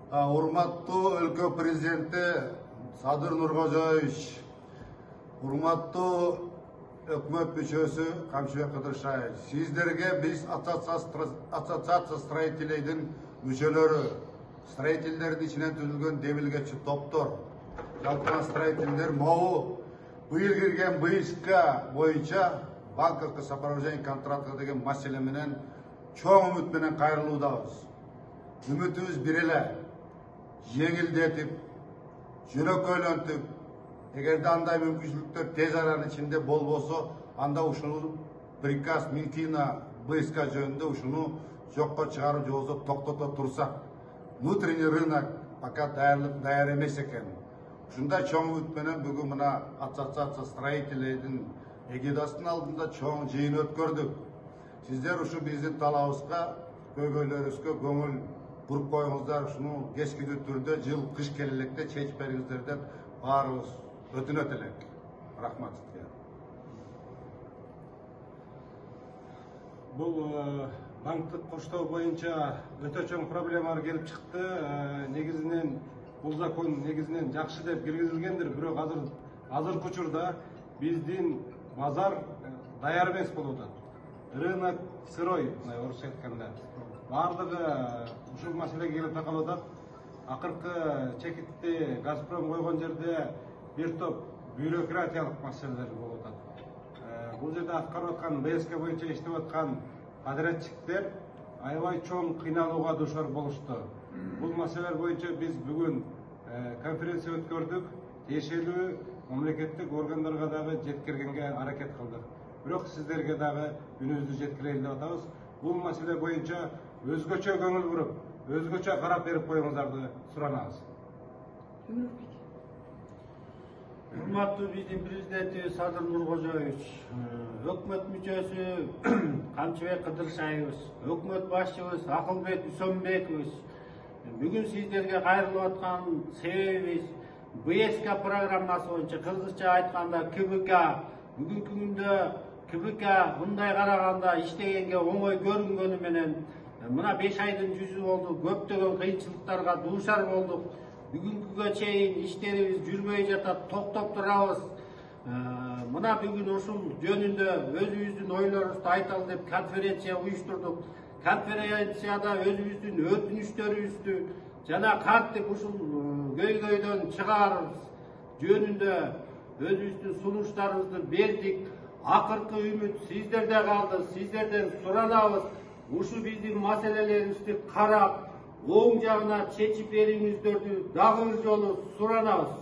Урматтуу өлкө президенти Садыр Нуркожоевич, урматтуу өкмөт мүчөсү Камчыбек Кыдыршаев, сиздерге биз ассоциация строителейдин мүчөлөрү, строительдердин ичинен түзүлгөн демилгечи топтор, жалпы строительдер могу быйыл кирген БСК боюнча банковский сопровождение контракты деген маселе менен чоң үмүт менен кайрылуудабыз. Үмүтүбүз бир эле, жеңилдетип, жөнөкөйлөнтүп, эгерде андай мүмкүнчүлүктөр тез аранын ичинде болбосо, анда ушул приказ Минфина БСК жөнүндө ушуну жокко чыгарып же болбосо токтото турсак. Внутренний рынок пока даяр эмес экен. Ушундай чоң үмүт менен бүгүн мына ассоциация строителейдин эгидасынын алдында чоң жыйын өткөрдүк. Сиздер ушу биздин талабыбызга, көйгөйлөрүбүзгө көңүл буруп коюңуздар, ушуну кечкилүү түрдө жыл кыш келе электе чечип бериңиздер деп баарыбыз өтүнөт элек. Рахмат сизге. Бул банктык коштоо боюнча өтө чоң проблемалар келип чыкты. Негизинен бул закон негизинен жакшы деп киргизилгендир, бирок азыркы учурда биздин базар даяр эмес болуп атат. Рынок сырой, орусча айтканда. Бардыгы ушул маселеге келип такалып атат. Акыркы чекитти Газпром койгон жерде бир топ бюрократиялык маселелер болуп атат. Бул жерде аткарып аткан БСК боюнча иштеп аткан подрядчиктер аябай чоң кыйналууга дуушар болушту. Бул маселелер боюнча биз бүгүн конференция өткөрдүк. Тиешелүү мамлекеттик органдарга дагы жеткиргенге аракет кылдык. Бирок сиздерге дагы үнүбүздү жеткирели деп атабыз. Бул маселе боюнча өзгөчө көңүл буруп, өзгөчө карап берип коюңуздарды суранабыз. Урматтуу биздин президенти Садыр Нуркожоевич, өкмөт мүчөсү Камчыбек Кыдыршаевич, өкмөт башчыбыз Акылбек Үсөнбекович, бүгүн сиздерге кайрылып аткан себебибиз БСК программасы боюнча, кыргызча айтканда КБК, бүгүнкү күндө КБК мындай караганда иштегенге оңой көрүнгөнү менен мына 5 айдын жүзү болду, көптөгөн кыйынчылыктарга дуушар болдук. Бүгүнкүгө чейин иштерибиз жүрбөй жатат, токтоп турабыз. Мына бүгүн ушул жөнүндө өзүбүздүн ойлорубузду айталы деп конференция уюштурдук. Конференцияда өзүбүздүн өтүнүчтөрүбүздү жана кантип ушул көйгөйдөн чыгарыбыз жөнүндө өзүбүздүн сунуштарыбызды бердик. Акыркы үмүт сиздерде калды, сиздерден суранабыз. Ушу биздин маселелерибизди карап, оң жагына чечип бериңиздерди дагы бир жолу суранабыз.